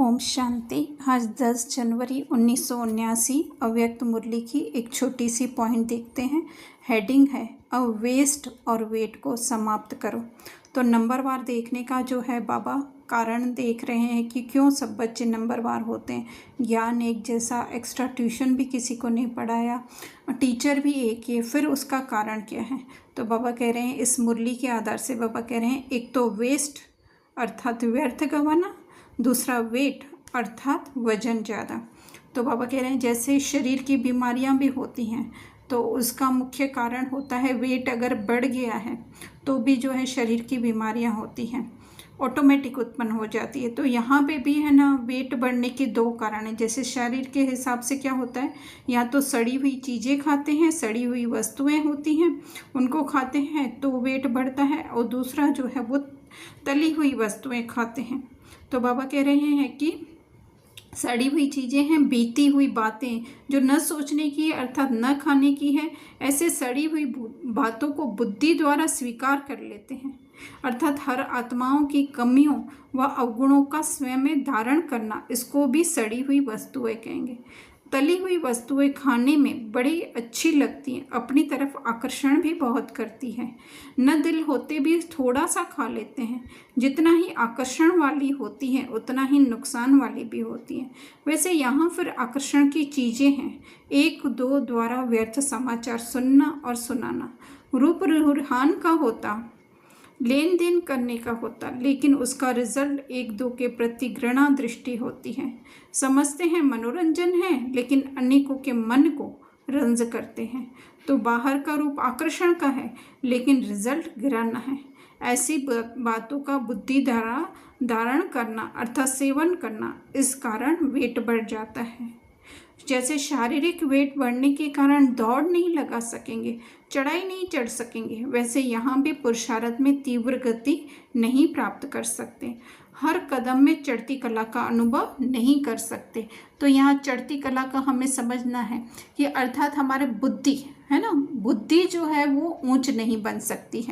ओम शांति। आज 10 जनवरी 1979 अव्यक्त मुरली की एक छोटी सी पॉइंट देखते हैं। हेडिंग है अब वेस्ट और वेट को समाप्त करो। तो नंबरवार देखने का जो है बाबा कारण देख रहे हैं कि क्यों सब बच्चे नंबरवार होते हैं। ज्ञान एक जैसा, एक्स्ट्रा ट्यूशन भी किसी को नहीं पढ़ाया, टीचर भी एक ही है, फिर उसका कारण क्या है। तो बाबा कह रहे हैं इस मुरली के आधार से बाबा कह रहे हैं एक तो वेस्ट अर्थात व्यर्थ गंवाना, दूसरा वेट अर्थात वजन ज़्यादा। तो बाबा कह रहे हैं जैसे शरीर की बीमारियां भी होती हैं तो उसका मुख्य कारण होता है वेट अगर बढ़ गया है तो भी जो है शरीर की बीमारियां होती हैं, ऑटोमेटिक उत्पन्न हो जाती है। तो यहाँ पे भी है ना, वेट बढ़ने के दो कारण हैं। जैसे शरीर के हिसाब से क्या होता है, या तो सड़ी हुई चीज़ें खाते हैं, सड़ी हुई वस्तुएं होती हैं उनको खाते हैं तो वेट बढ़ता है, और दूसरा जो है वो तली हुई वस्तुएं खाते हैं। तो बाबा कह रहे हैं कि सड़ी हुई चीज़ें हैं, बीती हुई बातें जो न सोचने की अर्थात न खाने की है, ऐसे सड़ी हुई बातों को बुद्धि द्वारा स्वीकार कर लेते हैं। अर्थात हर आत्माओं की कमियों व अवगुणों का स्वयं में धारण करना, इसको भी सड़ी हुई वस्तुएं कहेंगे। तली हुई वस्तुएं खाने में बड़ी अच्छी लगती हैं, अपनी तरफ आकर्षण भी बहुत करती हैं। न दिल होते भी थोड़ा सा खा लेते हैं। जितना ही आकर्षण वाली होती हैं उतना ही नुकसान वाली भी होती हैं। वैसे यहाँ फिर आकर्षण की चीज़ें हैं, एक दो द्वारा व्यर्थ समाचार सुनना और सुनाना, रूप रुहान का होता, लेन देन करने का होता, लेकिन उसका रिजल्ट एक दो के प्रति घृणा दृष्टि होती है। समझते हैं मनोरंजन है लेकिन अनेकों के मन को रंज करते हैं। तो बाहर का रूप आकर्षण का है लेकिन रिजल्ट घृणा है। ऐसी बातों का बुद्धि द्वारा धारण करना अर्थात सेवन करना, इस कारण वेट बढ़ जाता है। जैसे शारीरिक वेट बढ़ने के कारण दौड़ नहीं लगा सकेंगे, चढ़ाई नहीं चढ़ सकेंगे, वैसे यहाँ भी पुरुषार्थ में तीव्र गति नहीं प्राप्त कर सकते, हर कदम में चढ़ती कला का अनुभव नहीं कर सकते। तो यहाँ चढ़ती कला का हमें समझना है कि अर्थात हमारे बुद्धि है ना, बुद्धि जो है वो ऊंच नहीं बन सकती है।